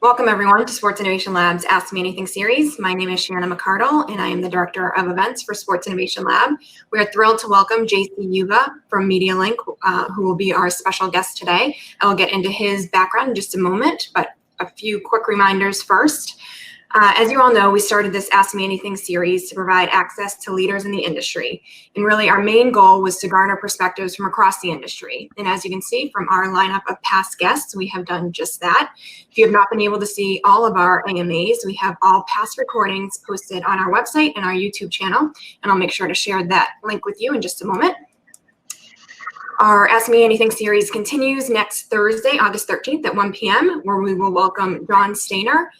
Welcome everyone to Sports Innovation Lab's Ask Me Anything series. My name is Shanna McCardle and I am the Director of Events for Sports Innovation Lab. We are thrilled to welcome JC Yuva from MediaLink, who will be our special guest today. I will get into his background in just a moment, but a few quick reminders first. As you all know, we started this Ask Me Anything series to provide access to leaders in the industry. And really our main goal was to garner perspectives from across the industry. And as you can see from our lineup of past guests, we have done just that. If you have not been able to see all of our AMAs, we have all past recordings posted on our website and our YouTube channel. And I'll make sure to share that link with you in just a moment. Our Ask Me Anything series continues next Thursday, August 13th at 1 p.m., where we will welcome John Stainer.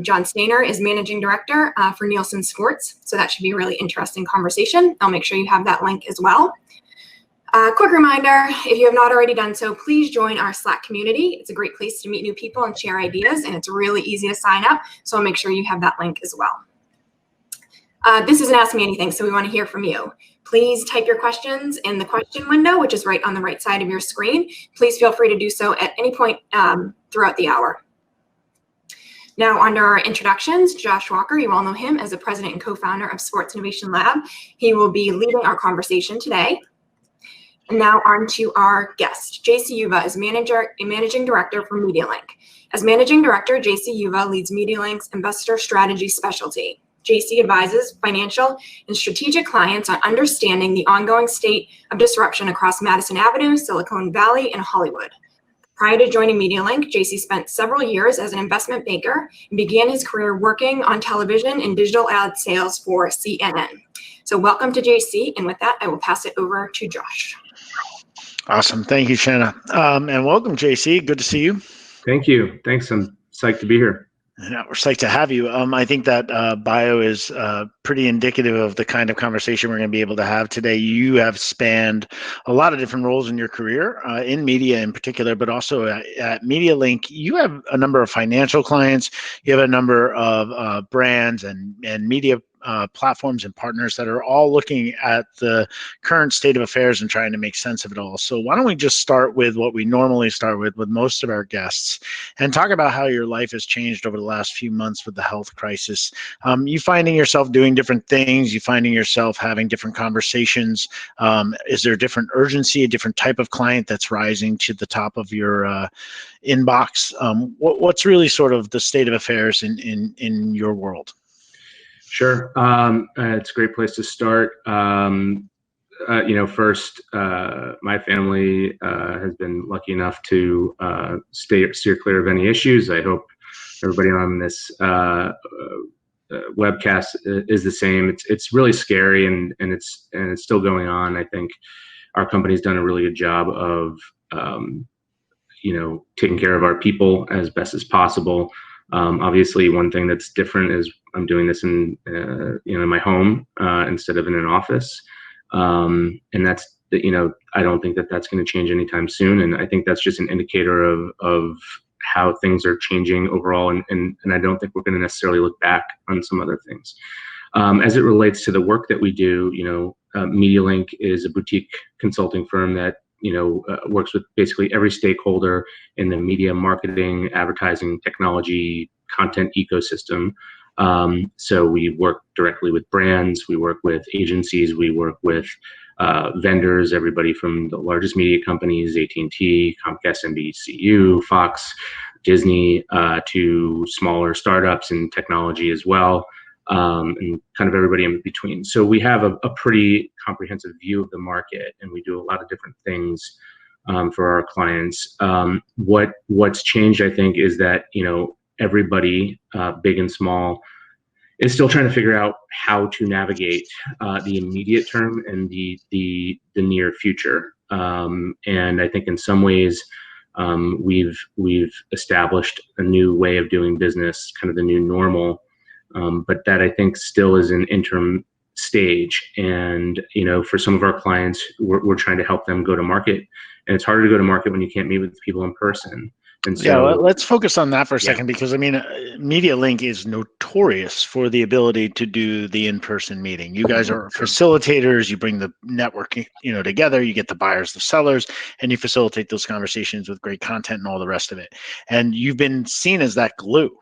John Stainer is Managing Director for Nielsen Sports, so that should be a really interesting conversation. I'll make sure you have that link as well. Quick reminder, if you have not already done so, please join our Slack community. It's a great place to meet new people and share ideas, and it's really easy to sign up, so I'll make sure you have that link as well. This is an Ask Me Anything, so we want to hear from you. Please type your questions in the question window, which is right on the right side of your screen. Please feel free to do so at any point throughout the hour. Now, under our introductions, Josh Walker, you all know him as the president and co-founder of Sports Innovation Lab. He will be leading our conversation today. And now on to our guest. JC Yuva is Managing Director for MediaLink. As Managing Director, JC Yuva leads MediaLink's investor strategy specialty. JC advises financial and strategic clients on understanding the ongoing state of disruption across Madison Avenue, Silicon Valley, and Hollywood. Prior to joining MediaLink, JC spent several years as an investment banker and began his career working on television and digital ad sales for CNN. So welcome to JC, and with that, I will pass it over to Josh. Awesome. Thank you, Shanna. And welcome, JC. Good to see you. Thank you. Thanks. I'm psyched to be here. Yeah, we're psyched to have you. I think that bio is pretty indicative of the kind of conversation we're going to be able to have today. You have spanned a lot of different roles in your career, in media in particular, but also at MediaLink. You have a number of financial clients. You have a number of brands and media platforms and partners that are all looking at the current state of affairs and trying to make sense of it all. So why don't we just start with what we normally start with most of our guests and talk about how your life has changed over the last few months with the health crisis. You finding yourself doing different things, you finding yourself having different conversations. Is there a different urgency, a different type of client that's rising to the top of your inbox? What's really sort of the state of affairs in your world? Sure. It's a great place to start. First, my family has been lucky enough to steer clear of any issues. I hope everybody on this webcast is the same. It's really scary, and it's still going on. I think our company's done a really good job of taking care of our people as best as possible. Obviously, one thing that's different is I'm doing this in my home instead of in an office, and that's I don't think that that's going to change anytime soon. And I think that's just an indicator of how things are changing overall. And I don't think we're going to necessarily look back on some other things. As it relates to the work that we do, MediaLink is a boutique consulting firm that works with basically every stakeholder in the media, marketing, advertising, technology, content ecosystem. So we work directly with brands, we work with agencies, we work with vendors, everybody from the largest media companies, AT&T, Comcast, NBCU, Fox, Disney, to smaller startups and technology as well. And kind of everybody in between. So we have a pretty comprehensive view of the market, and we do a lot of different things for our clients. What's changed, I think, is that everybody, big and small, is still trying to figure out how to navigate the immediate term and the near future. And I think in some ways we've established a new way of doing business, kind of the new normal. But that I think still is an interim stage. And, for some of our clients, we're trying to help them go to market. And it's harder to go to market when you can't meet with people in person. And Yeah, so, let's focus on that for a yeah, second, because I mean, MediaLink is notorious for the ability to do the in-person meeting. You guys are facilitators. You bring the network, together. You get the buyers, the sellers, and you facilitate those conversations with great content and all the rest of it. And you've been seen as that glue,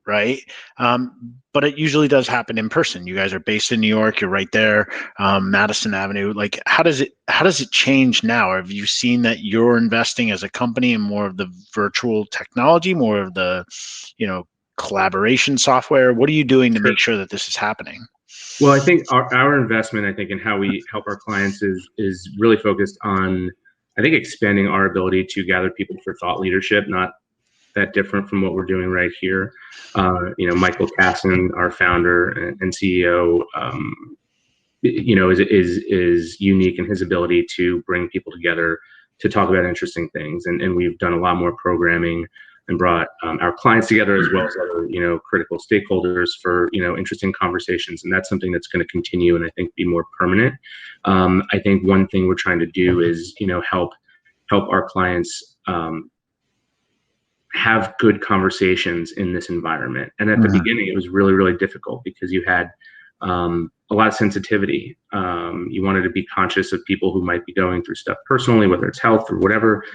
right? But it usually does happen in person. You guys are based in New York. You're right there, Madison Avenue. Like, how does it change now? Have you seen that you're investing as a company in more of the virtual technology, more of the, collaboration software? What are you doing to make sure that this is happening? Well, I think our investment, I think, in how we help our clients is really focused on, I think, expanding our ability to gather people for thought leadership, not that different from what we're doing right here. Michael Casson, our founder and CEO, is unique in his ability to bring people together to talk about interesting things. And we've done a lot more programming and brought our clients together, as well as other, critical stakeholders for, interesting conversations. And that's something that's going to continue and I think be more permanent. I think one thing we're trying to do is, help our clients have good conversations in this environment. And at the beginning, it was really, really difficult because you had a lot of sensitivity. You wanted to be conscious of people who might be going through stuff personally, whether it's health or whatever.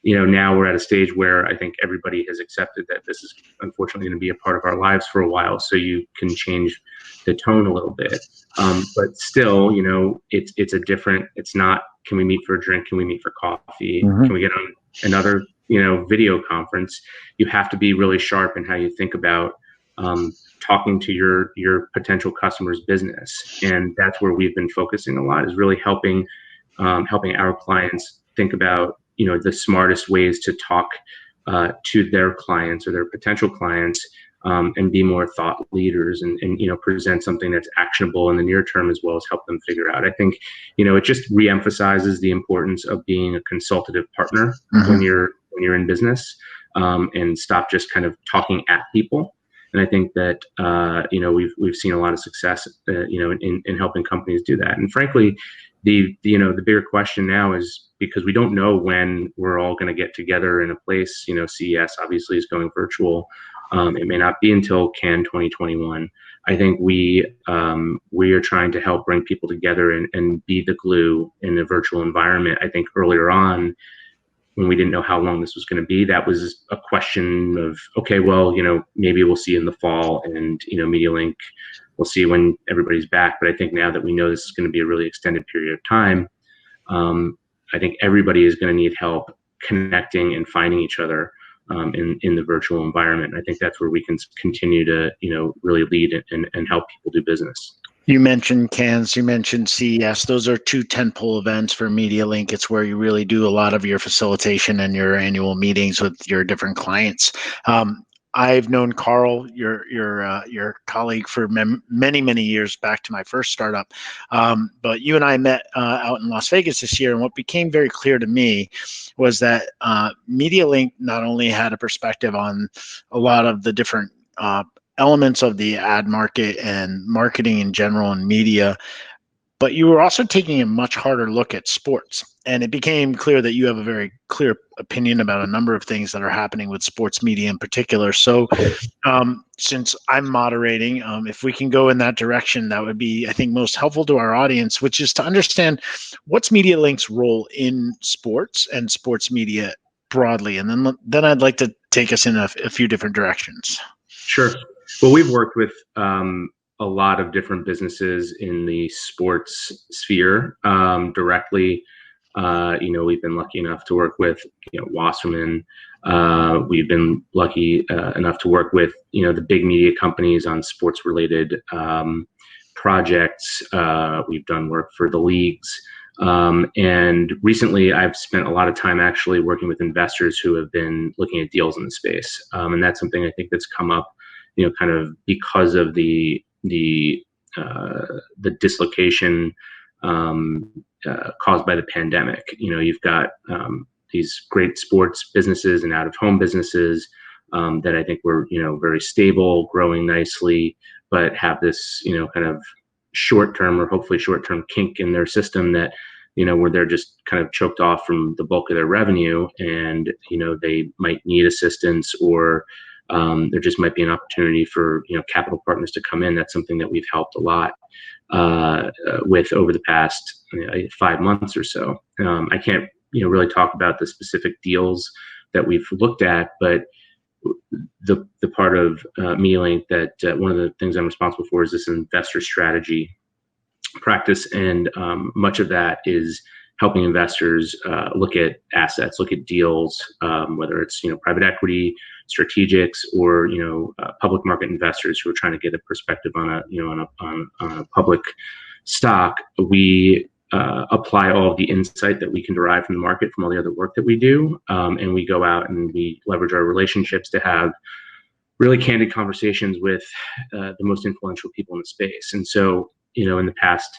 Now we're at a stage where I think everybody has accepted that this is unfortunately going to be a part of our lives for a while. So you can change the tone a little bit. But still, it's a different, it's not, can we meet for a drink? Can we meet for coffee? Can we get on another, video conference? You have to be really sharp in how you think about talking to your potential customer's business. And that's where we've been focusing a lot, is really helping our clients think about, the smartest ways to talk to their clients or their potential clients, and be more thought leaders and present something that's actionable in the near term, as well as help them figure out. I think, it just reemphasizes the importance of being a consultative partner when you're in business, and stop just kind of talking at people. And I think that, we've seen a lot of success, in helping companies do that. And frankly, the bigger question now is, because we don't know when we're all going to get together in a place. CES obviously is going virtual. It may not be until Cannes 2021. I think we are trying to help bring people together and be the glue in the virtual environment. I think earlier on, when we didn't know how long this was going to be, that was a question of, okay, well, maybe we'll see in the fall, and, MediaLink, we'll see when everybody's back. But I think now that we know this is going to be a really extended period of time, I think everybody is going to need help connecting and finding each other in the virtual environment. And I think that's where we can continue to, really lead and help people do business. You mentioned Cannes, you mentioned CES. Those are two tentpole events for MediaLink. It's where you really do a lot of your facilitation and your annual meetings with your different clients. I've known Carl, your colleague, for many, many years, back to my first startup. But you and I met out in Las Vegas this year, and what became very clear to me was that MediaLink not only had a perspective on a lot of the different elements of the ad market and marketing in general and media, but you were also taking a much harder look at sports. And it became clear that you have a very clear opinion about a number of things that are happening with sports media in particular. So since I'm moderating, if we can go in that direction, that would be, I think, most helpful to our audience, which is to understand what's MediaLink's role in sports and sports media broadly. And then I'd like to take us in a few different directions. Sure. Well, we've worked with a lot of different businesses in the sports sphere directly. We've been lucky enough to work with, Wasserman. We've been lucky enough to work with, the big media companies on sports related projects. We've done work for the leagues. And recently I've spent a lot of time actually working with investors who have been looking at deals in the space. And that's something I think that's come up, kind of because of the dislocation caused by the pandemic. You've got these great sports businesses and out-of-home businesses that I think were, very stable, growing nicely, but have this, kind of short-term or hopefully short-term kink in their system that where they're just kind of choked off from the bulk of their revenue, and they might need assistance, or there just might be an opportunity for capital partners to come in. That's something that we've helped a lot with over the past 5 months or so. I can't really talk about the specific deals that we've looked at, but the part of MediaLink that one of the things I'm responsible for is this investor strategy practice, and much of that is helping investors look at assets, look at deals, whether it's private equity, strategics, or public market investors who are trying to get a perspective on a public stock. We apply all of the insight that we can derive from the market from all the other work that we do, and we go out and we leverage our relationships to have really candid conversations with the most influential people in the space. And so in the past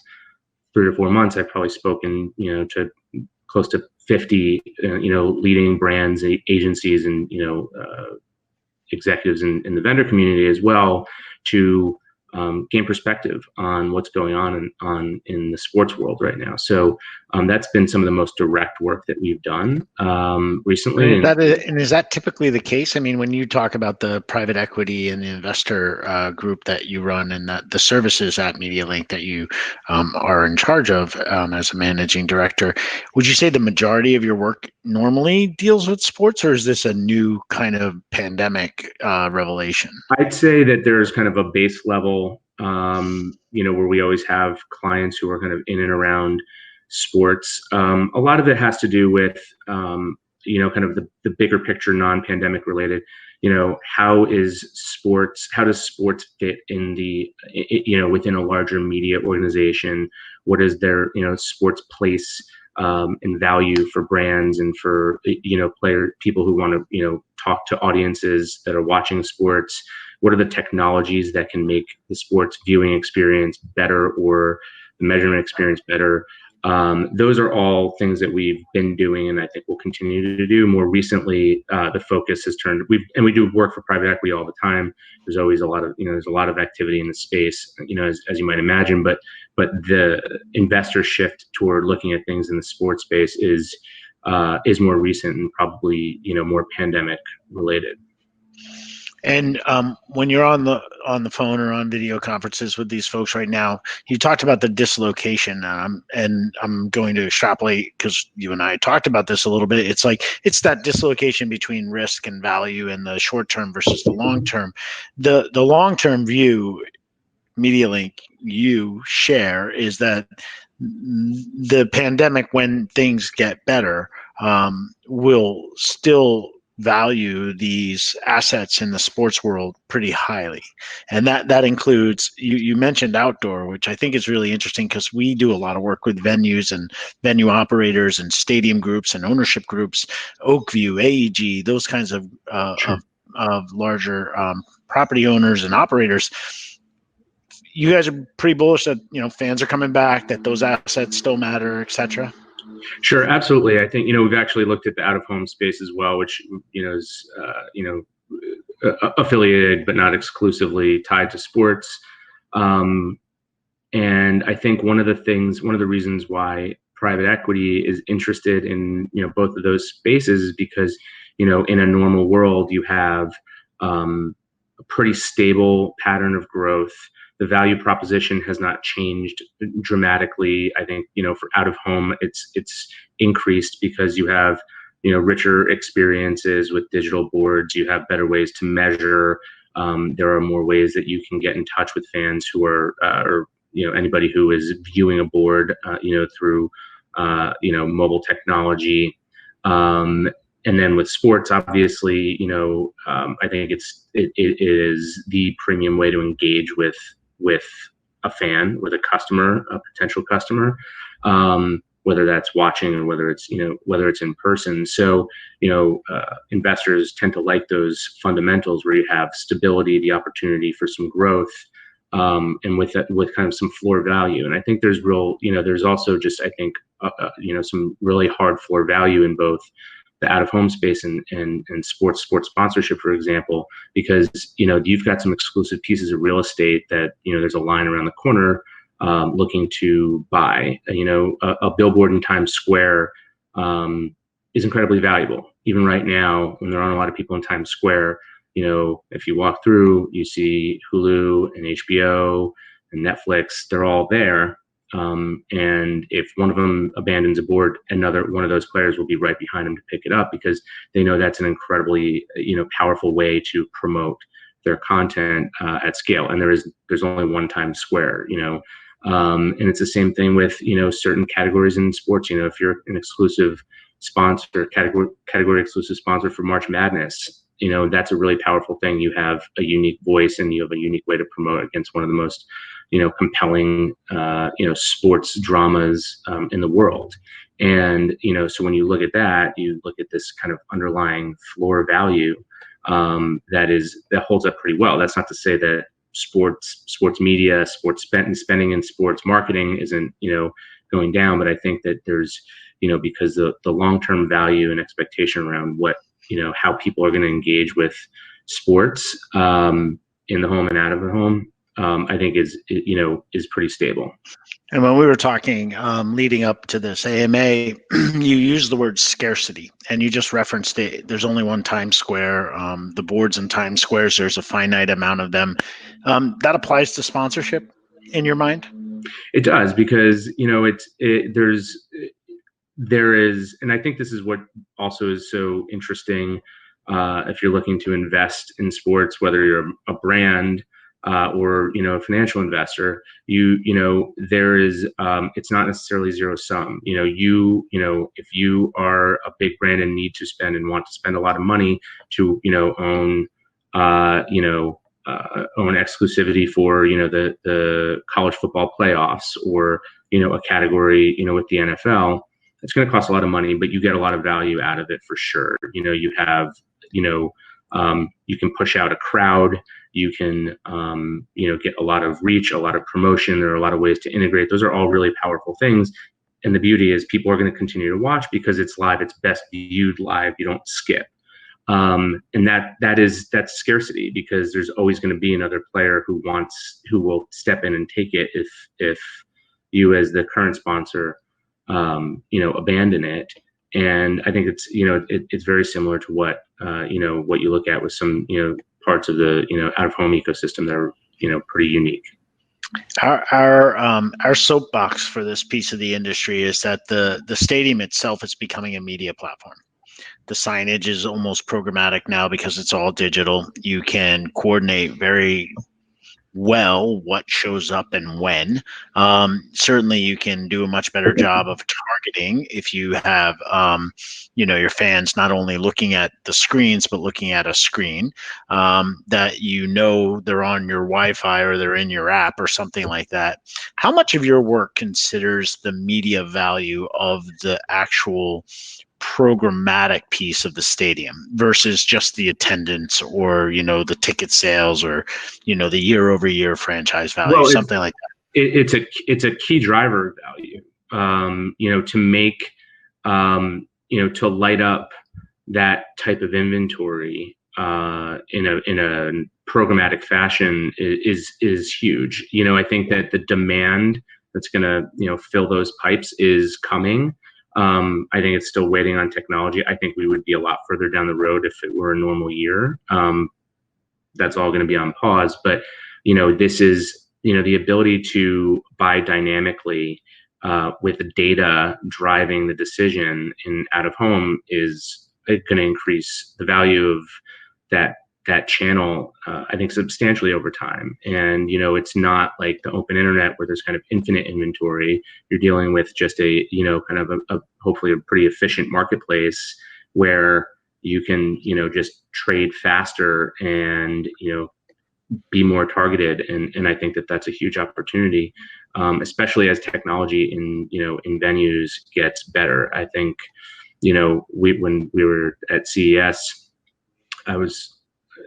3 or 4 months, I've probably spoken to close to 50 leading brands, agencies, and executives in the vendor community as well, to gain perspective on what's going on in the sports world right now. So that's been some of the most direct work that we've done recently. And is that typically the case? I mean, when you talk about the private equity and the investor group that you run, and the services at MediaLink that you are in charge of as a managing director, would you say the majority of your work normally deals with sports, or is this a new kind of pandemic revelation? I'd say that there's kind of a base level, where we always have clients who are kind of in and around sports. A lot of it has to do with, kind of the bigger picture, non-pandemic related. How does sports fit in within a larger media organization? What is their, sports place and value for brands and for, people who want to, talk to audiences that are watching sports? What are the technologies that can make the sports viewing experience better, or the measurement experience better? Those are all things that we've been doing, and I think we'll continue to do. More recently, the focus has turned. We do work for private equity all the time. There's always a lot of activity in the space, as you might imagine. But the investor shift toward looking at things in the sports space is more recent and probably more pandemic related. And when you're on the phone or on video conferences with these folks right now, you talked about the dislocation, and I'm going to extrapolate because you and I talked about this a little bit. It's that dislocation between risk and value in the short term versus the long term. The long term view, MediaLink, you share, is that the pandemic, when things get better, will still value these assets in the sports world pretty highly. And that includes, you mentioned outdoor, which I think is really interesting because we do a lot of work with venues and venue operators and stadium groups and ownership groups, Oakview, AEG, those kinds of Sure. of larger property owners and operators. You guys are pretty bullish that fans are coming back, that those assets still matter, et cetera. Sure, absolutely. I think we've actually looked at the out-of-home space as well, which is affiliated but not exclusively tied to sports. And I think one of the reasons why private equity is interested in both of those spaces is because in a normal world you have a pretty stable pattern of growth. The value proposition has not changed dramatically. I think, for out of home, it's increased because you have, richer experiences with digital boards. You have better ways to measure. There are more ways that you can get in touch with fans who are, or anybody who is viewing a board, through, mobile technology. And then with sports, obviously, I think it is the premium way to engage with a fan, with a customer, a potential customer, whether that's watching or whether it's in person. So, investors tend to like those fundamentals where you have stability, the opportunity for some growth, and with kind of some floor value. And I think there's also just, I think, some really hard floor value in both the out-of-home space and sports sponsorship, for example, because you've got some exclusive pieces of real estate that there's a line around the corner looking to buy. A billboard in Times Square is incredibly valuable. Even right now, when there aren't a lot of people in Times Square, if you walk through, you see Hulu and HBO and Netflix, they're all there. And if one of them abandons a board, another one of those players will be right behind them to pick it up, because they know that's an incredibly, powerful way to promote their content at scale. And there's only one Times Square, and it's the same thing with, certain categories in sports. If you're an exclusive sponsor, category exclusive sponsor for March Madness, that's a really powerful thing. You have a unique voice and you have a unique way to promote against one of the most, compelling, sports dramas in the world. And, so when you look at that, you look at this kind of underlying floor value that holds up pretty well. That's not to say that sports media, spending in sports marketing isn't, going down, but I think that there's, because the long-term value and expectation around what, how people are going to engage with sports in the home and out of the home, I think is pretty stable. And when we were talking leading up to this AMA, you used the word scarcity, and you just referenced it. There's only one Times Square. The boards in Times Squares, there's a finite amount of them. That applies to sponsorship in your mind? It does, because there is, and I think this is what also is so interesting if you're looking to invest in sports, whether you're a brand or a financial investor, there is it's not necessarily zero sum. If you are a big brand and need to spend and want to spend a lot of money to own own exclusivity for the college football playoffs, or a category with the NFL, it's going to cost a lot of money, but you get a lot of value out of it for sure. You have you can push out a crowd, you can get a lot of reach, a lot of promotion. There are a lot of ways to integrate. Those are all really powerful things. And the beauty is people are going to continue to watch because it's live. It's best viewed live. You don't skip. And that's scarcity, because there's always going to be another player who will step in and take it if you, as the current sponsor, abandon it. And I think it's it's very similar to what what you look at with some parts of the out of home ecosystem that are pretty unique. Our soapbox for this piece of the industry is that the stadium itself is becoming a media platform. The signage is almost programmatic now because it's all digital. You can coordinate very well what shows up and when. Certainly you can do a much better job of targeting if you have your fans not only looking at the screens but looking at a screen that they're on your Wi-Fi or they're in your app or something like that. How much of your work considers the media value of the actual programmatic piece of the stadium versus just the attendance or the ticket sales or the year-over-year franchise value, something like that? It's a key driver of value, to make to light up that type of inventory in a programmatic fashion is huge. I think that the demand that's going to fill those pipes is coming. I think it's still waiting on technology. I think we would be a lot further down the road if it were a normal year. That's all going to be on pause. But, this is, the ability to buy dynamically with the data driving the decision in out of home is going to increase the value of that channel, I think, substantially over time. And, it's not like the open internet where there's kind of infinite inventory. You're dealing with just a, kind of a hopefully a pretty efficient marketplace where you can, just trade faster and, be more targeted. And I think that that's a huge opportunity, especially as technology in venues gets better. I think, when we were at CES, I was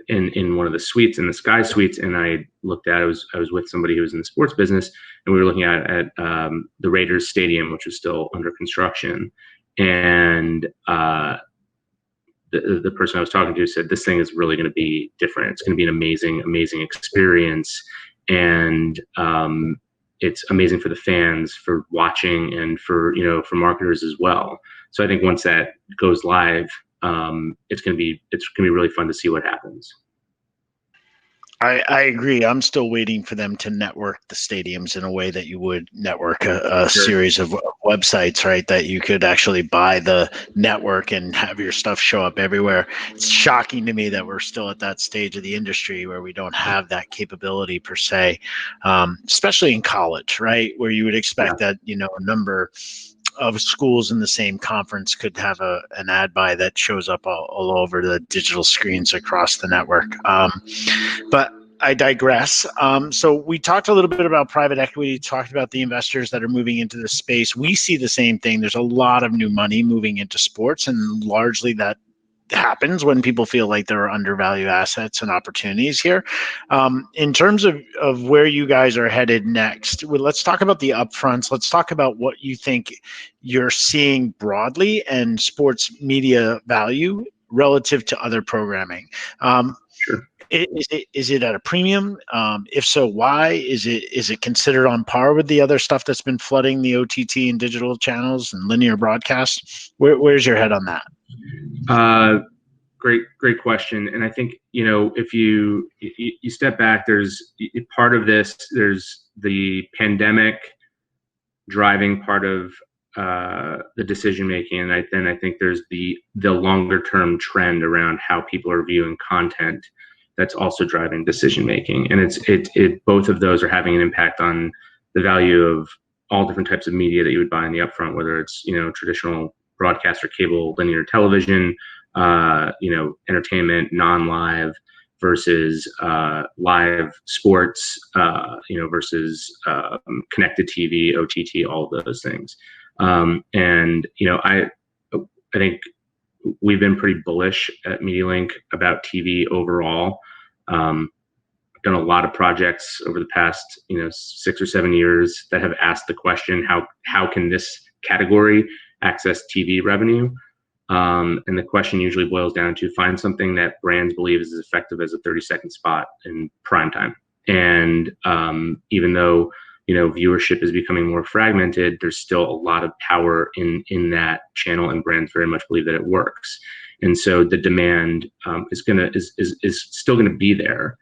in one of the suites, in the Sky Suites, and I looked at, I was with somebody who was in the sports business, and we were looking at the Raiders Stadium, which was still under construction. And the person I was talking to said, this thing is really going to be different. It's going to be an amazing, amazing experience. And it's amazing for the fans, for watching, and for for marketers as well. So I think once that goes live, it's gonna be really fun to see what happens. I agree. I'm still waiting for them to network the stadiums in a way that you would network a Sure. series of websites, right? That you could actually buy the network and have your stuff show up everywhere. It's shocking to me that we're still at that stage of the industry where we don't have that capability per se, especially in college, right? Where you would expect that, a number of schools in the same conference could have an ad buy that shows up all over the digital screens across the network. But I digress. So we talked a little bit about private equity, talked about the investors that are moving into the space. We see the same thing. There's a lot of new money moving into sports, and largely that happens when people feel like there are undervalued assets and opportunities here. In terms of where you guys are headed next, let's talk about the upfronts. Let's talk about what you think you're seeing broadly and sports media value relative to other programming. Sure. Is it at a premium? If so, why? Is it considered on par with the other stuff that's been flooding the OTT and digital channels and linear broadcast? Where's your head on that? Great question. And I think, if you step back, there's part of this, there's the pandemic driving part of the decision making, and then I think there's the longer term trend around how people are viewing content that's also driving decision making. And it both of those are having an impact on the value of all different types of media that you would buy in the upfront, whether it's traditional broadcast or cable linear television, entertainment, non-live versus live sports, versus connected TV, OTT, all of those things. And I think we've been pretty bullish at MediaLink about TV overall. I've done a lot of projects over the past 6 or 7 years that have asked the question, how can this category access TV revenue? And the question usually boils down to find something that brands believe is as effective as a 30-second spot in prime time. And even though viewership is becoming more fragmented, there's still a lot of power in that channel, and brands very much believe that it works. And so the demand is still gonna be there.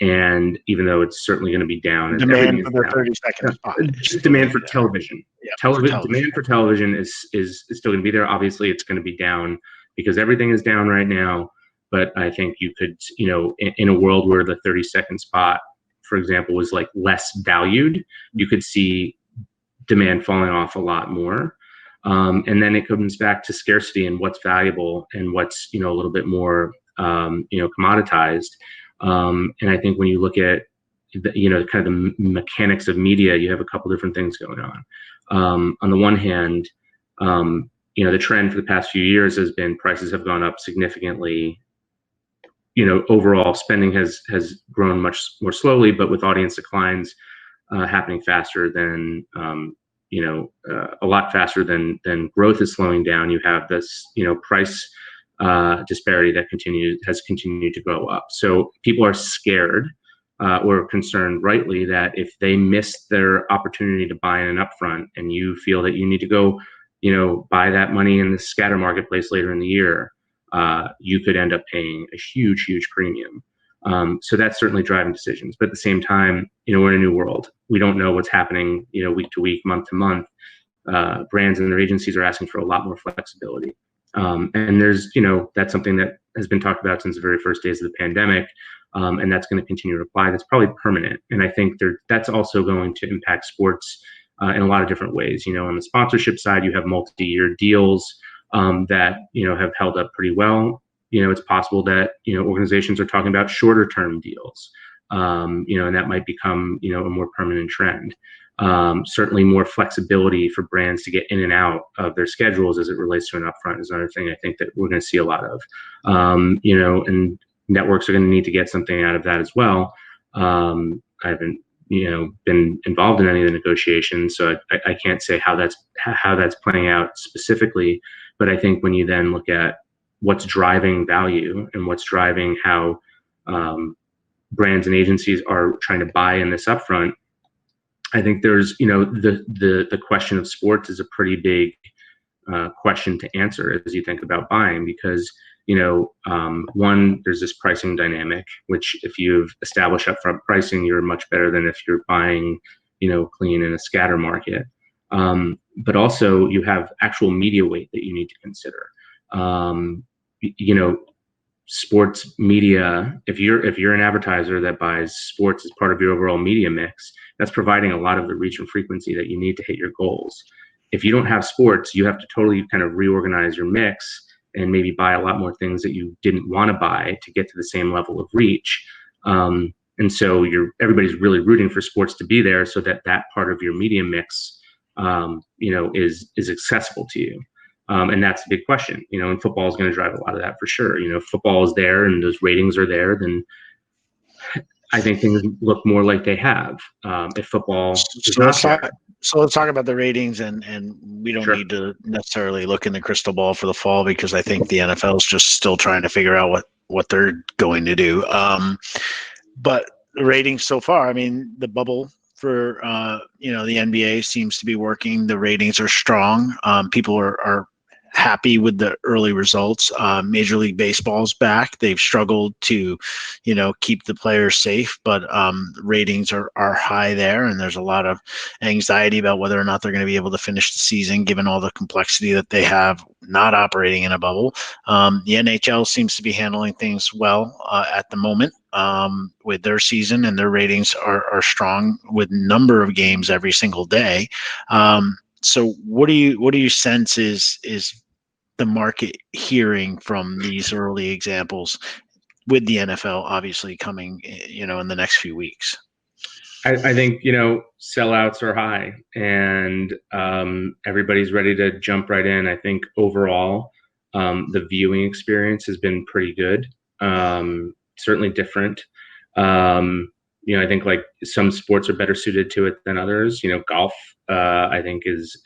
And even though it's certainly going to be down, demand for the 30-second spot, just demand for television. Demand for television is still going to be there. Obviously, it's going to be down because everything is down right now. But I think you could, in a world where the 30-second spot, for example, was like less valued, you could see demand falling off a lot more. And then it comes back to scarcity and what's valuable and what's a little bit more commoditized. And I think when you look at the, kind of the mechanics of media, you have a couple different things going on. On the one hand, the trend for the past few years has been prices have gone up significantly. Overall spending has grown much more slowly, but with audience declines happening faster than a lot faster than growth is slowing down, you have this price disparity that has continued to go up. So people are scared or concerned, rightly, that if they miss their opportunity to buy in an upfront, and you feel that you need to go, buy that money in the scatter marketplace later in the year, you could end up paying a huge premium. So that's certainly driving decisions. But at the same time, we're in a new world. We don't know what's happening, week to week, month to month. Brands and their agencies are asking for a lot more flexibility. And there's, that's something that has been talked about since the very first days of the pandemic, and that's going to continue to apply. That's probably permanent. And I think that's also going to impact sports in a lot of different ways. On the sponsorship side, you have multi-year deals that, have held up pretty well. It's possible that, organizations are talking about shorter term deals, and that might become, a more permanent trend. Certainly more flexibility for brands to get in and out of their schedules as it relates to an upfront is another thing I think that we're going to see a lot of. And networks are going to need to get something out of that as well. I haven't, been involved in any of the negotiations, so I can't say how that's playing out specifically. But I think when you then look at what's driving value and what's driving how brands and agencies are trying to buy in this upfront, I think there's, the question of sports is a pretty big question to answer as you think about buying, because one, there's this pricing dynamic, which if you've established upfront pricing, you're much better than if you're buying, clean in a scatter market. But also you have actual media weight that you need to consider. Sports media, if you're an advertiser that buys sports as part of your overall media mix, that's providing a lot of the reach and frequency that you need to hit your goals. If you don't have sports, you have to totally kind of reorganize your mix and maybe buy a lot more things that you didn't want to buy to get to the same level of reach. And so everybody's really rooting for sports to be there so that part of your media mix, is accessible to you. And that's a big question, and football is going to drive a lot of that for sure. If football is there and those ratings are there, then I think things look more like they have. If football is not there. So let's talk about the ratings, and we don't need to necessarily look in the crystal ball for the fall, because I think the NFL is just still trying to figure out what they're going to do. But the ratings so far, I mean, the bubble for the NBA seems to be working. The ratings are strong. People are happy with the early results. Major League Baseball's back. They've struggled to, keep the players safe, but ratings are high there, and there's a lot of anxiety about whether or not they're going to be able to finish the season, given all the complexity that they have not operating in a bubble. The NHL seems to be handling things well at the moment with their season, and their ratings are strong with number of games every single day. So what do you sense is the market hearing from these early examples, with the NFL obviously coming, in the next few weeks? I think, sellouts are high, and everybody's ready to jump right in. I think overall, the viewing experience has been pretty good. Certainly different. I think like some sports are better suited to it than others. Golf, I think is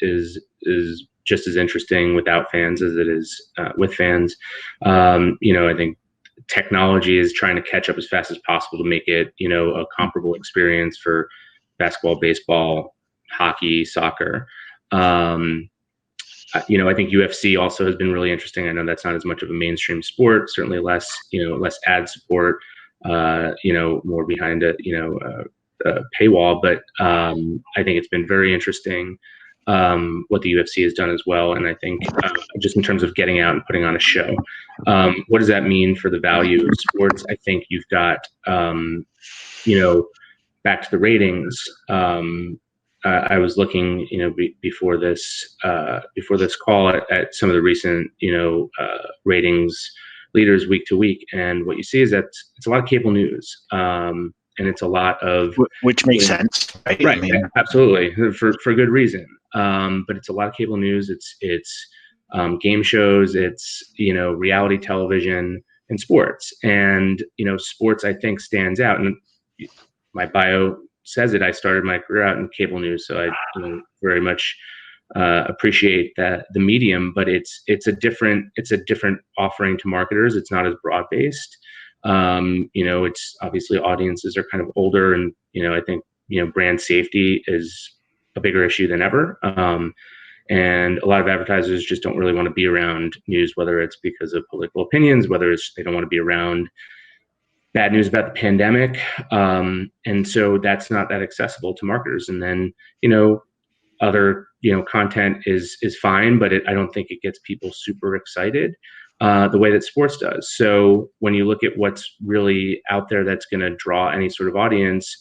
just as interesting without fans as it is with fans. I think technology is trying to catch up as fast as possible to make it, a comparable experience for basketball, baseball, hockey, soccer. I think UFC also has been really interesting. I know that's not as much of a mainstream sport, certainly less ad support, more behind a paywall, but I think it's been very interesting what the UFC has done as well. And I think just in terms of getting out and putting on a show, what does that mean for the value of sports? I think you've got, back to the ratings. I was looking, before this call at some of the recent, ratings leaders week to week, and what you see is that it's a lot of cable news, and it's a lot of, which makes sense, right? Right, yeah, absolutely, for good reason. But it's a lot of cable news. It's game shows. It's reality television and sports. And sports, I think, stands out. And my bio says it. I started my career out in cable news, so I very much appreciate the medium. But it's a different offering to marketers. It's not as broad based. It's obviously audiences are kind of older, and I think brand safety is a bigger issue than ever. And a lot of advertisers just don't really want to be around news, whether it's because of political opinions, whether it's they don't want to be around bad news about the pandemic. And so that's not that accessible to marketers. And then, other, content is fine, but I don't think it gets people super excited the way that sports does. So when you look at what's really out there that's going to draw any sort of audience,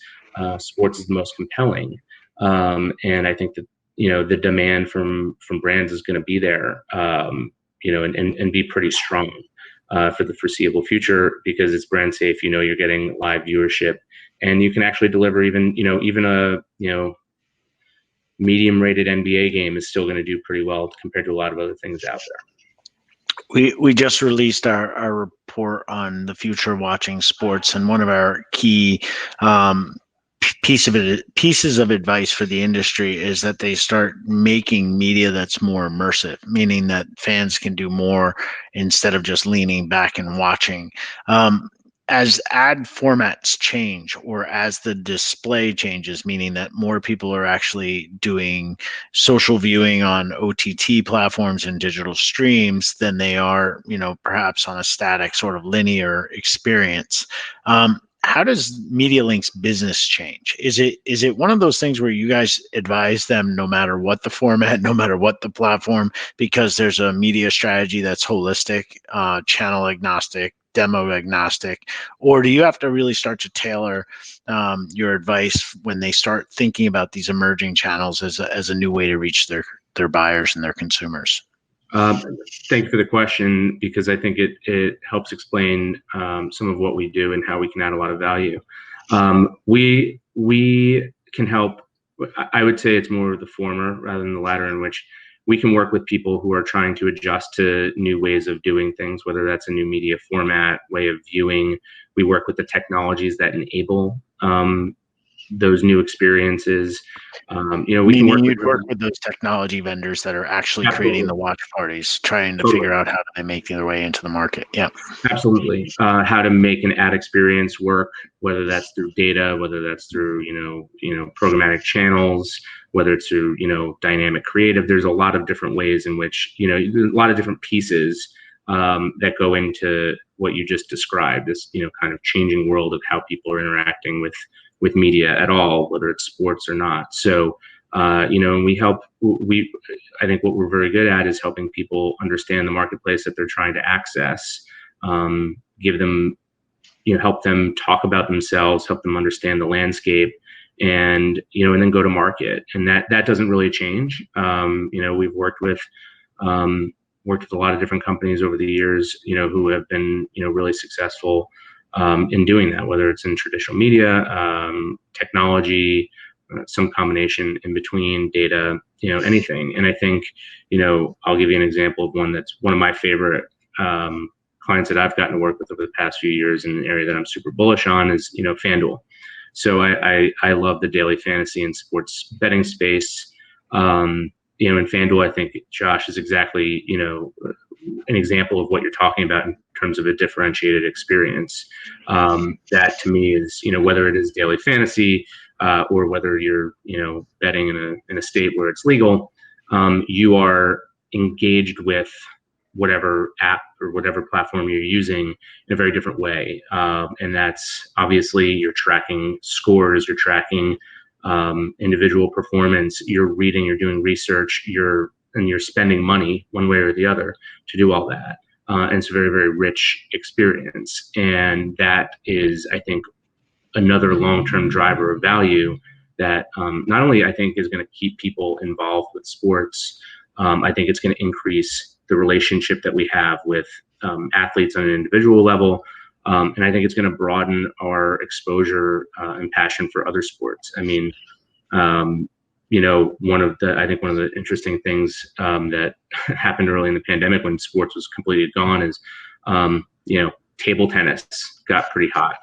sports is the most compelling. And I think that, the demand from brands is going to be there, and be pretty strong for the foreseeable future, because it's brand safe. You're getting live viewership, and you can actually deliver even a medium rated NBA game is still going to do pretty well compared to a lot of other things out there. We just released our report on the future of watching sports, and one of our key pieces of advice for the industry is that they start making media that's more immersive, meaning that fans can do more instead of just leaning back and watching. as ad formats change, or as the display changes, meaning that more people are actually doing social viewing on OTT platforms and digital streams than they are, perhaps on a static sort of linear experience. How does MediaLink's business change? Is it one of those things where you guys advise them no matter what the format, no matter what the platform, because there's a media strategy that's holistic, channel agnostic, demo agnostic, or do you have to really start to tailor your advice when they start thinking about these emerging channels as a new way to reach their buyers and their consumers? Thank you for the question, because I think it helps explain some of what we do and how we can add a lot of value. We can help. I would say it's more of the former rather than the latter, in which we can work with people who are trying to adjust to new ways of doing things, whether that's a new media format, way of viewing. We work with the technologies that enable those new experiences. We can work with those technology vendors that are actually Absolutely. creating the watch parties, trying to Totally. figure out how do they make their way into the market. Yeah, absolutely. How to make an ad experience work, whether that's through data, whether that's through programmatic channels, whether it's through dynamic creative. There's a lot of different ways in which there's a lot of different pieces that go into what you just described. This kind of changing world of how people are interacting with media at all, whether it's sports or not. So, and we help. I think what we're very good at is helping people understand the marketplace that they're trying to access. Give them, help them talk about themselves, help them understand the landscape, and then go to market. And that doesn't really change. We've worked with a lot of different companies over the years, who have been really successful in doing that, whether it's in traditional media, technology, some combination in between, data, anything. And I think, I'll give you an example of one that's one of my favorite clients that I've gotten to work with over the past few years, in an area that I'm super bullish on is, FanDuel. So I love the daily fantasy and sports betting space. In FanDuel, I think Josh is exactly, an example of what you're talking about in terms of a differentiated experience. That to me is, whether it is daily fantasy or whether you're, betting in a state where it's legal, you are engaged with whatever app or whatever platform you're using in a very different way. And that's obviously you're tracking scores, you're tracking individual performance, you're reading, you're doing research, you're spending money one way or the other to do all that. And it's a very, very rich experience. And that is, I think, another long-term driver of value that not only I think is going to keep people involved with sports, I think it's going to increase the relationship that we have with athletes on an individual level. And I think it's going to broaden our exposure and passion for other sports. I mean, one of the interesting things that happened early in the pandemic when sports was completely gone is, table tennis got pretty hot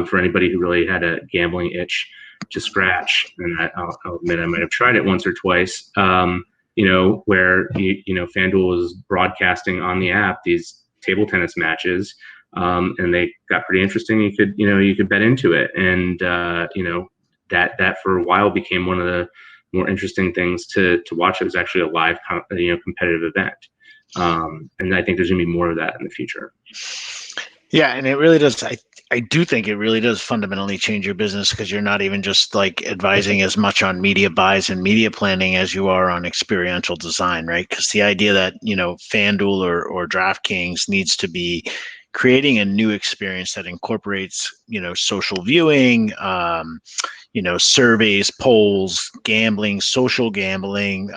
for anybody who really had a gambling itch to scratch. And I'll admit I might have tried it once or twice, where, FanDuel was broadcasting on the app these table tennis matches, and they got pretty interesting. You could bet into it. And, that for a while became one of the more interesting things to watch. It was actually a live, competitive event. And I think there's gonna be more of that in the future. Yeah, and it really does. I do think it really does fundamentally change your business, because you're not even just like advising as much on media buys and media planning as you are on experiential design, right? Because the idea that, FanDuel or DraftKings needs to be creating a new experience that incorporates, social viewing, surveys, polls, gambling, social gambling,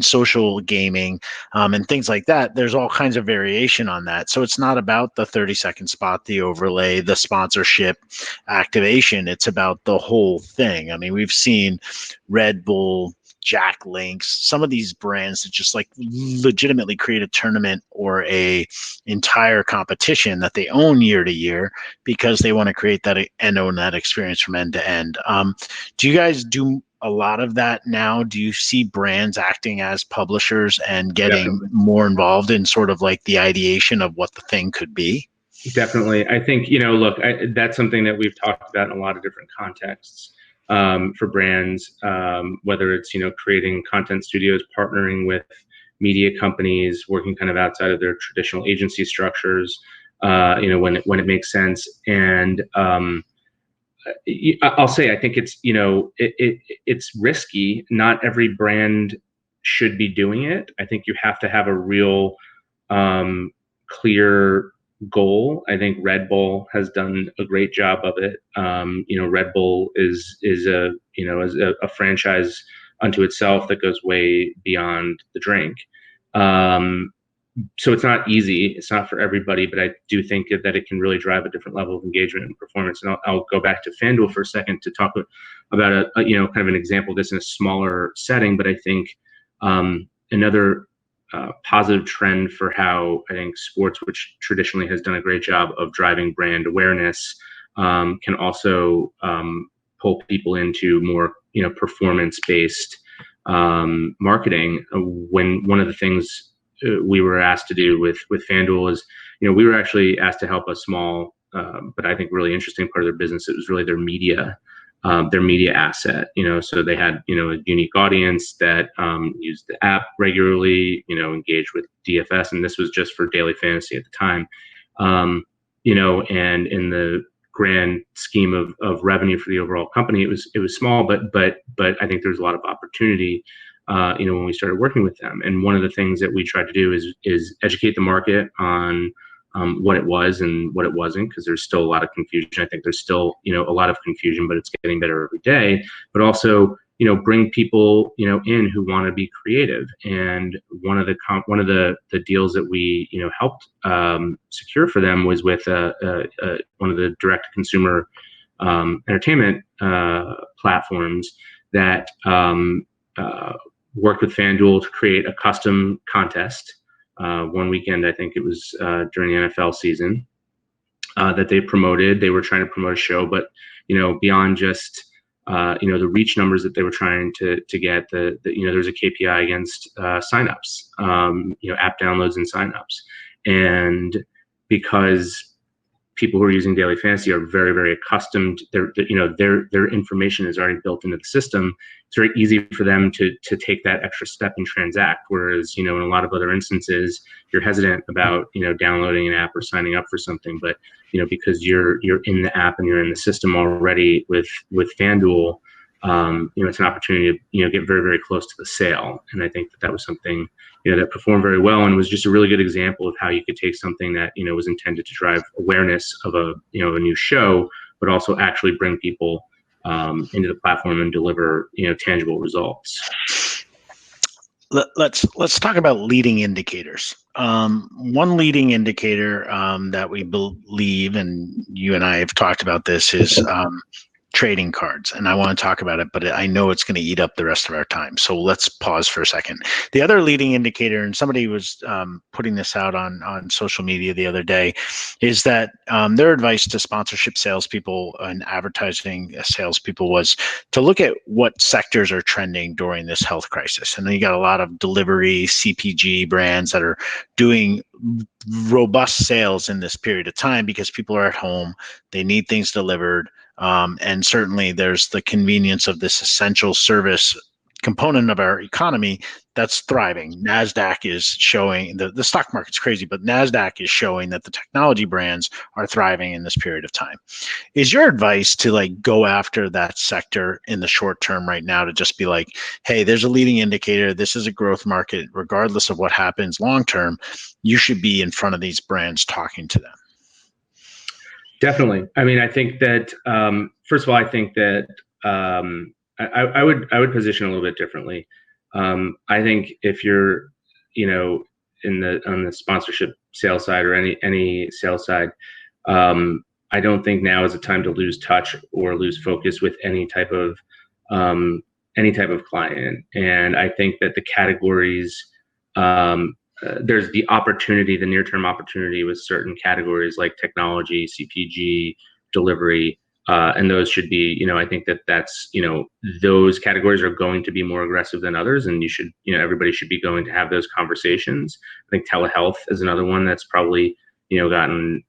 social gaming, and things like that. There's all kinds of variation on that. So it's not about the 30-second spot, the overlay, the sponsorship activation. It's about the whole thing. I mean, we've seen Red Bull, Jack Links, some of these brands that just like legitimately create a tournament or a entire competition that they own year to year, because they want to create that and own that experience from end to end. Do you guys do a lot of that now? Do you see brands acting as publishers and getting more involved in sort of like the ideation of what the thing could be? Definitely. I think, look, that's something that we've talked about in a lot of different contexts for brands, whether it's, creating content studios, partnering with media companies, working kind of outside of their traditional agency structures, when it makes sense. And I'll say, I think it's, it's risky. Not every brand should be doing it. I think you have to have a real clear goal. I think Red Bull has done a great job of it. Red Bull is a franchise unto itself that goes way beyond the drink. So it's not easy. It's not for everybody, but I do think that it can really drive a different level of engagement and performance. And I'll go back to FanDuel for a second to talk about a kind of an example of this in a smaller setting. But I think another positive trend for how I think sports, which traditionally has done a great job of driving brand awareness, can also pull people into more performance-based marketing. When one of the things we were asked to do with FanDuel is, we were actually asked to help a small, but I think really interesting part of their business. It was really their media asset. So they had, a unique audience that used the app regularly, engaged with DFS, and this was just for daily fantasy at the time. And in the grand scheme of revenue for the overall company, it was small, but I think there's a lot of opportunity. When we started working with them. And one of the things that we tried to do is educate the market on what it was and what it wasn't, because there's still a lot of confusion. I think there's still, a lot of confusion, but it's getting better every day. But also, bring people, in who want to be creative. And one of the deals that we, helped secure for them was with one of the direct consumer entertainment platforms that worked with FanDuel to create a custom contest. One weekend, I think it was during the NFL season, that they promoted. They were trying to promote a show, but beyond just the reach numbers that they were trying to get, there's a KPI against signups, app downloads and signups, and because people who are using daily fantasy are very, very accustomed. Their information is already built into the system. It's very easy for them to take that extra step and transact. Whereas, in a lot of other instances, you're hesitant about, downloading an app or signing up for something. But, because you're in the app and you're in the system already with FanDuel, it's an opportunity to, get very, very close to the sale. And I think that was something, that performed very well and was just a really good example of how you could take something that, was intended to drive awareness of a new show, but also actually bring people into the platform and deliver, tangible results. Let's talk about leading indicators. One leading indicator that we believe, and you and I have talked about this, is trading cards, and I want to talk about it, but I know it's going to eat up the rest of our time. So let's pause for a second. The other leading indicator, and somebody was putting this out on social media the other day, is that their advice to sponsorship salespeople and advertising salespeople was to look at what sectors are trending during this health crisis. And then you got a lot of delivery, CPG brands that are doing robust sales in this period of time because people are at home, they need things delivered. And certainly there's the convenience of this essential service component of our economy that's thriving. NASDAQ is showing, the stock market's crazy, but NASDAQ is showing that the technology brands are thriving in this period of time. Is your advice to go after that sector in the short term right now, to just be like, hey, there's a leading indicator, this is a growth market, regardless of what happens long term, you should be in front of these brands talking to them? Definitely. I mean, I think that first of all, I think that I would position a little bit differently. I think if you're, on the sponsorship sales side or any sales side, I don't think now is a time to lose touch or lose focus with any type of client. And I think that the categories, there's the opportunity, the near-term opportunity with certain categories like technology, CPG, delivery, and those should be, I think that's, those categories are going to be more aggressive than others, and you should, everybody should be going to have those conversations. I think telehealth is another one that's probably, gotten,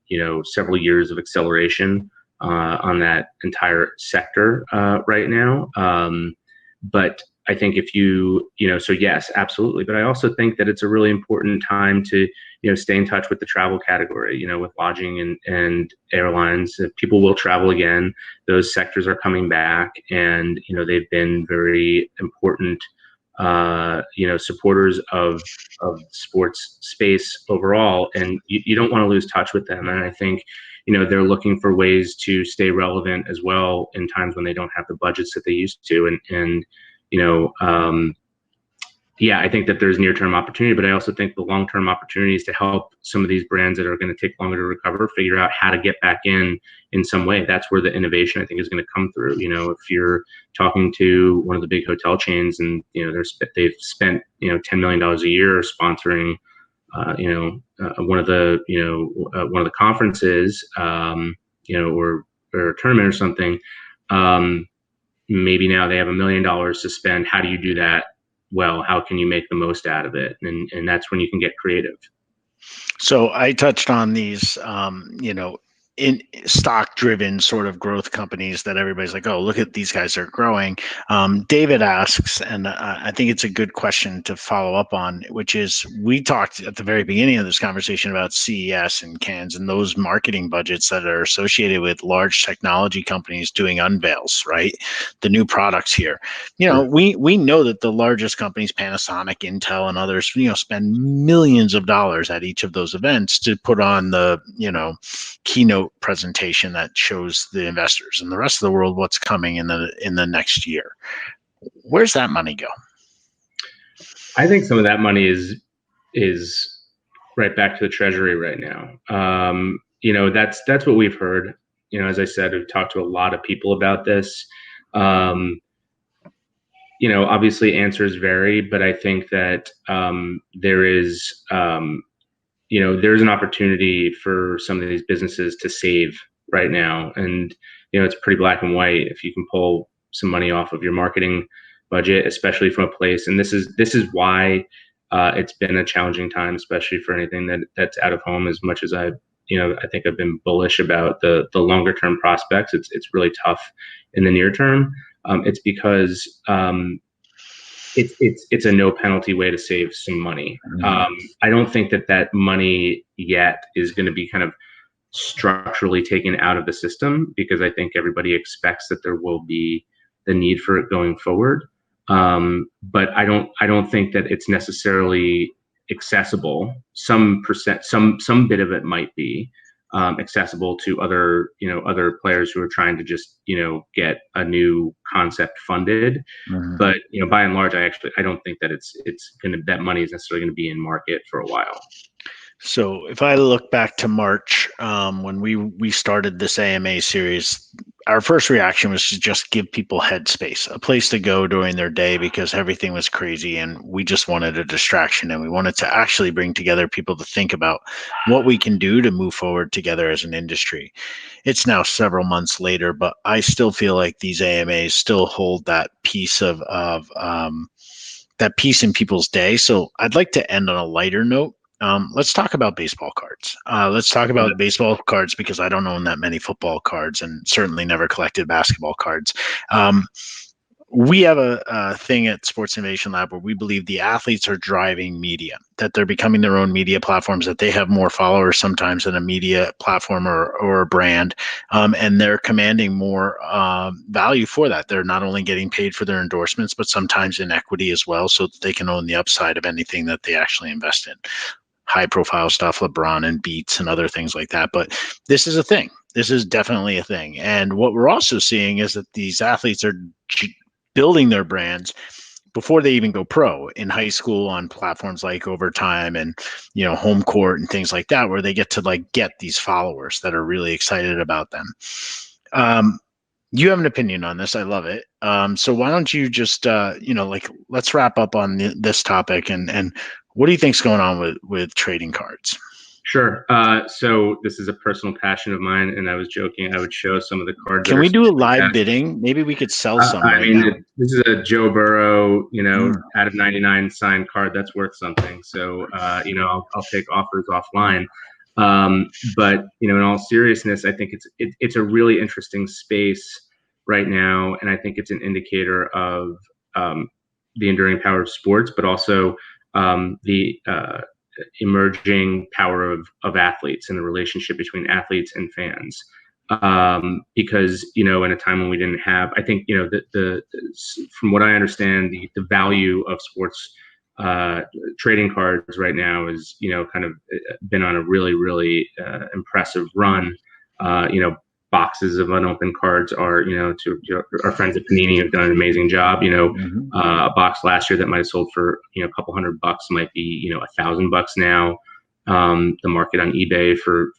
several years of acceleration on that entire sector right now. But I think if so yes, absolutely. But I also think that it's a really important time to, stay in touch with the travel category, with lodging and airlines. People will travel again. Those sectors are coming back, and, they've been very important, supporters of sports space overall. And you don't want to lose touch with them. And I think, they're looking for ways to stay relevant as well in times when they don't have the budgets that they used to. Yeah, I think that there's near-term opportunity, but I also think the long-term opportunity is to help some of these brands that are going to take longer to recover figure out how to get back in some way. That's where the innovation, I think, is going to come through. If you're talking to one of the big hotel chains and they've spent $10 million a year sponsoring one of the conferences, or a tournament or something. Maybe now they have $1 million to spend. How do you do that? Well, how can you make the most out of it? And that's when you can get creative. So I touched on these, in stock-driven sort of growth companies that everybody's like, oh, look at these guys are growing. David asks, and I think it's a good question to follow up on, which is, we talked at the very beginning of this conversation about CES and Cannes and those marketing budgets that are associated with large technology companies doing unveils, right? The new products here. We know that the largest companies, Panasonic, Intel, and others, spend millions of dollars at each of those events to put on the, keynote presentation that shows the investors and the rest of the world what's coming in the next year. Where's that money go? I think some of that money is right back to the treasury right now. That's what we've heard. As I said, we've talked to a lot of people about this. Obviously answers vary, but I think that there's an opportunity for some of these businesses to save right now. And, it's pretty black and white. If you can pull some money off of your marketing budget, especially from a place, and this is why it's been a challenging time, especially for anything that's out of home. As much as I think I've been bullish about the longer term prospects, it's really tough in the near term. It's because it's a no penalty way to save some money. I don't think that money yet is going to be kind of structurally taken out of the system, because I think everybody expects that there will be the need for it going forward. But I don't think that it's necessarily accessible. Some bit of it might be accessible to other players who are trying to just get a new concept funded. But by and large, I don't think that that money is necessarily going to be in market for a while. So if I look back to March, when we started this AMA series, our first reaction was to just give people headspace, a place to go during their day, because everything was crazy and we just wanted a distraction, and we wanted to actually bring together people to think about what we can do to move forward together as an industry. It's now several months later, but I still feel like these AMAs still hold that piece of that piece in people's day. So I'd like to end on a lighter note. Let's talk about baseball cards. Let's talk about baseball cards, because I don't own that many football cards and certainly never collected basketball cards. We have a thing at Sports Innovation Lab where we believe the athletes are driving media, that they're becoming their own media platforms, that they have more followers sometimes than a media platform or a brand, and they're commanding more value for that. They're not only getting paid for their endorsements, but sometimes in equity as well, so that they can own the upside of anything that they actually invest in. High profile stuff, LeBron and Beats and other things like that. But this is a thing. This is definitely a thing. And what we're also seeing is that these athletes are building their brands before they even go pro in high school on platforms like Overtime and, Home Court and things like that, where they get to get these followers that are really excited about them. You have an opinion on this. I love it. So why don't you just, let's wrap up on this topic and what do you think's going on with trading cards? Sure. So this is a personal passion of mine, and I was joking I would show some of the cards. Can we do a live bidding? Maybe we could sell some now. This is a Joe Burrow, out of 99 signed card that's worth something. So, I'll take offers offline. But in all seriousness, I think it's a really interesting space right now, and I think it's an indicator of the enduring power of sports, but also the emerging power of athletes and the relationship between athletes and fans. Because in a time when we didn't have, I think from what I understand, the value of sports trading cards right now is kind of been on a really impressive run. Boxes of unopened cards are to our friends at Panini have done an amazing job. A box last year that might have sold for a couple $100 might be $1,000 now. The market on eBay for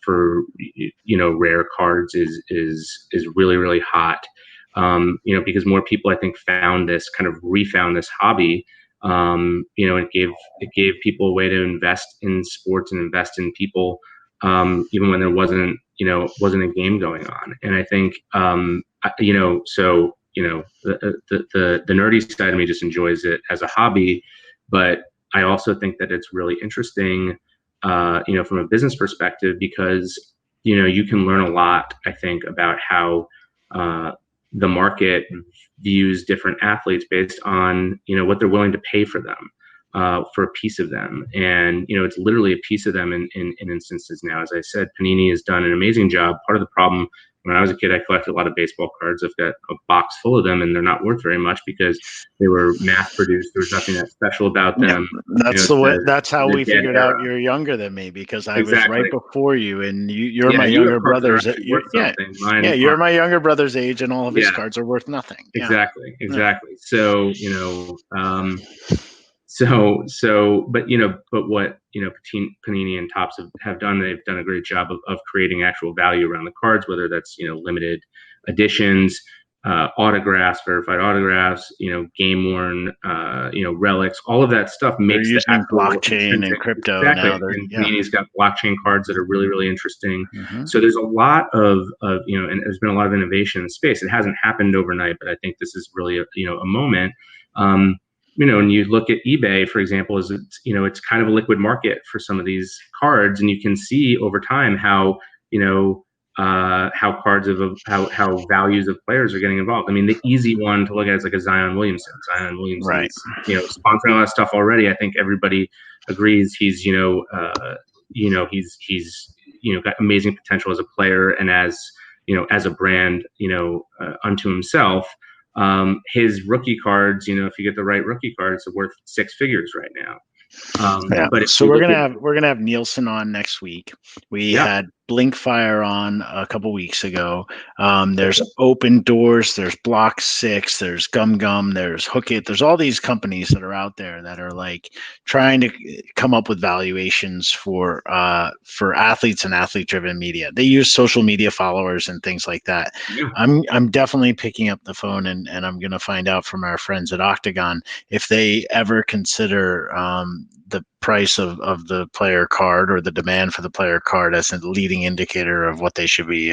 rare cards is really hot. Because more people, I think, refound this hobby. It gave people a way to invest in sports and invest in people, even when there wasn't a game going on. And I think the nerdy side of me just enjoys it as a hobby, but I also think that it's really interesting from a business perspective, because you can learn a lot, I think, about how the market views different athletes based on what they're willing to pay for them, for a piece of them. And it's literally a piece of them in instances now. As I said, Panini has done an amazing job. Part of the problem, when I was a kid, I collected a lot of baseball cards. I've got a box full of them, and they're not worth very much because they were mass produced. There was nothing that special about them. That's the way. That's how we figured out you're younger than me, because I was right before you, and you're my younger brother's. You're my younger brother's age, and all of his cards are worth nothing. Exactly. So but what Panini and Topps have done, they've done a great job of creating actual value around the cards, whether that's limited editions, autographs, verified autographs, game worn, relics, all of that stuff makes the actual blockchain and crypto. Exactly. Now and Panini's got blockchain cards that are really interesting. So there's a lot of and there's been a lot of innovation in the space. It hasn't happened overnight, but I think this is really a moment. And you look at eBay, for example, it's kind of a liquid market for some of these cards, and you can see over time how how values of players are getting involved. I mean, the easy one to look at is like a Zion Williamson. Zion Williamson, right? Sponsoring all that stuff already. I think everybody agrees he's he's got amazing potential as a player and as a brand unto himself. His rookie cards, if you get the right rookie cards, are worth six figures right now. But so we're gonna have Nielsen on next week. We had Blinkfire on a couple weeks ago. There's Open Doors, there's Block 6, there's Gum, there's Hook It. There's all these companies that are out there that are like trying to come up with valuations for athletes and athlete-driven media. They use social media followers and things like that. Yeah. I'm definitely picking up the phone and I'm gonna find out from our friends at Octagon if they ever consider the price of the player card or the demand for the player card as a leading indicator of what they should be.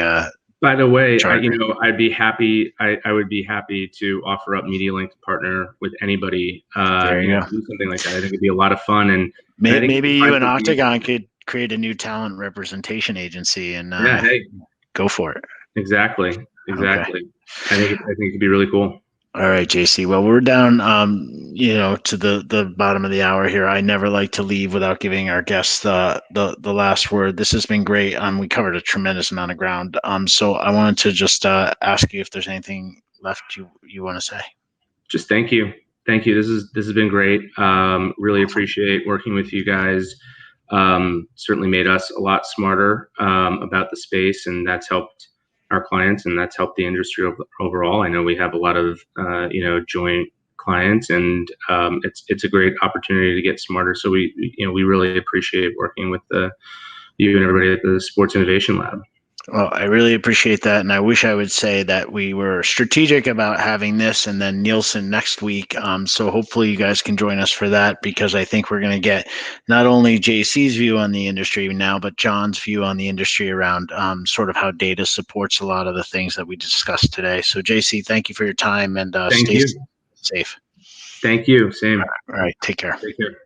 By the way, I'd be happy. I would be happy to offer up MediaLink to partner with anybody. There you go. Do something like that. I think it'd be a lot of fun. And maybe you and Octagon could create a new talent representation agency and go for it. Exactly. Okay. I think it'd be really cool. All right, JC. Well, we're down, to the bottom of the hour here. I never like to leave without giving our guests the last word. This has been great. We covered a tremendous amount of ground. So I wanted to just ask you if there's anything left you want to say. Just thank you. This has been great. Really appreciate working with you guys. Certainly made us a lot smarter about the space, and that's helped our clients, and that's helped the industry overall. I know we have a lot of joint clients, and it's a great opportunity to get smarter. So we really appreciate working with you and everybody at the Sports Innovation Lab. Well, I really appreciate that, and I wish I would say that we were strategic about having this and then Nielsen next week. So hopefully you guys can join us for that, because I think we're going to get not only JC's view on the industry now, but John's view on the industry around sort of how data supports a lot of the things that we discussed today. So JC, thank you for your time, and stay safe. Thank you. Same. All right. Take care. Take care.